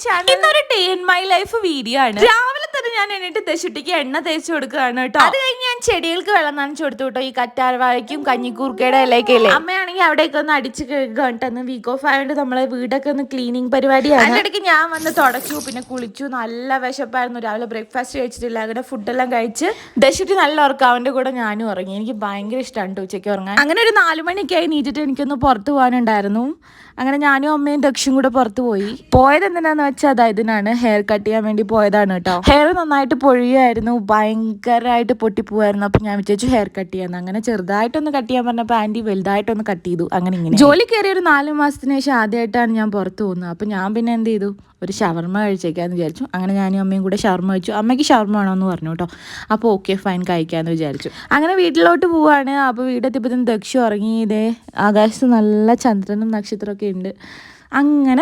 Channel. ഇന്നൊരു day in my life video ആണ്. രാവിലെ തന്നെ ഞാൻ എന്നിട്ട് ദശുട്ടിക്ക് എണ്ണ തേച്ച് കൊടുക്കുകയാണ് കേട്ടോ. അത് കഴിഞ്ഞ് ഞാൻ ചെടികൾക്ക് വെള്ളം നനച്ചു കൊടുത്തു കേട്ടോ. ഈ കറ്റാർവാഴയ്ക്കും കഞ്ഞിക്കൂർക്കയുടെ ഇലയൊക്കെ ഇല്ലേ. അമ്മയാണെങ്കിൽ അവിടെയൊക്കെ ഒന്ന് അടിച്ച് കഴുകാൻ വീക്ക് ഓഫ് ആയതുകൊണ്ട് നമ്മളെ വീടൊക്കെ ഒന്ന് ക്ലീനിങ് പരിപാടിയാണ്. അതിനിടയ്ക്ക് ഞാൻ വന്ന് തുടച്ചു, പിന്നെ കുളിച്ചു. നല്ല വിശപ്പായിരുന്നു. രാവിലെ ബ്രേക്ക്ഫാസ്റ്റ് കഴിച്ചിട്ടില്ല. അങ്ങനെ ഫുഡെല്ലാം കഴിച്ച് ദശുട്ടി നല്ല ഉറക്കം. അവൻ്റെ കൂടെ ഞാനും ഉറങ്ങി. എനിക്ക് ഭയങ്കര ഇഷ്ടമാണ് ഉച്ചയ്ക്ക് ഉറങ്ങാൻ. അങ്ങനെ ഒരു 4 മണിയൊക്കെ ആയി നീറ്റിട്ട് എനിക്കൊന്ന് പുറത്ത് പോകാനുണ്ടായിരുന്നു. അങ്ങനെ ഞാനും അമ്മയും ദക്ഷും കൂടെ പുറത്ത് പോയത് എന്തിനാന്ന് വെച്ചാൽ ഇതിനാണ് ഹെയർ കട്ട് ചെയ്യാൻ വേണ്ടി പോയതാണ് കേട്ടോ. ഹെയർ നന്നായിട്ട് പൊഴിയായിരുന്നു, ഭയങ്കരമായിട്ട് പൊട്ടിപ്പോവായിരുന്നു. അപ്പം ഞാൻ വിചാരിച്ചു ഹെയർ കട്ട് ചെയ്യാന്ന്. അങ്ങനെ ചെറുതായിട്ടൊന്ന് കട്ട് ചെയ്യാൻ പറഞ്ഞപ്പോൾ ആൻറ്റി വലുതായിട്ടൊന്ന് കട്ട് ചെയ്തു. അങ്ങനെ ഇങ്ങനെ ജോലി കയറിയ ഒരു 4 മാസത്തിന് ശേഷം ആദ്യമായിട്ടാണ് ഞാൻ പുറത്ത് പോകുന്നത്. അപ്പം ഞാൻ പിന്നെ എന്ത് ചെയ്തു, ഒരു ഷവർമ കഴിച്ചേക്കാന്ന് വിചാരിച്ചു. അങ്ങനെ ഞാനും അമ്മയും കൂടെ ഷവർമ കഴിച്ചു. അമ്മയ്ക്ക് ഷവർമ വേണമെന്ന് പറഞ്ഞു കേട്ടോ. അപ്പോൾ ഓക്കെ ഫൈൻ കഴിക്കാമെന്ന് വിചാരിച്ചു. അങ്ങനെ വീട്ടിലോട്ട് പോവാണ്. അപ്പോൾ വീടെത്തിയപ്പോഴത്തേനും ദക്ഷു ഉറങ്ങി. ഇതേ ആകാശത്ത് നല്ല ചന്ദ്രനും നക്ഷത്രമൊക്കെ ഉണ്ട്. അങ്ങനെ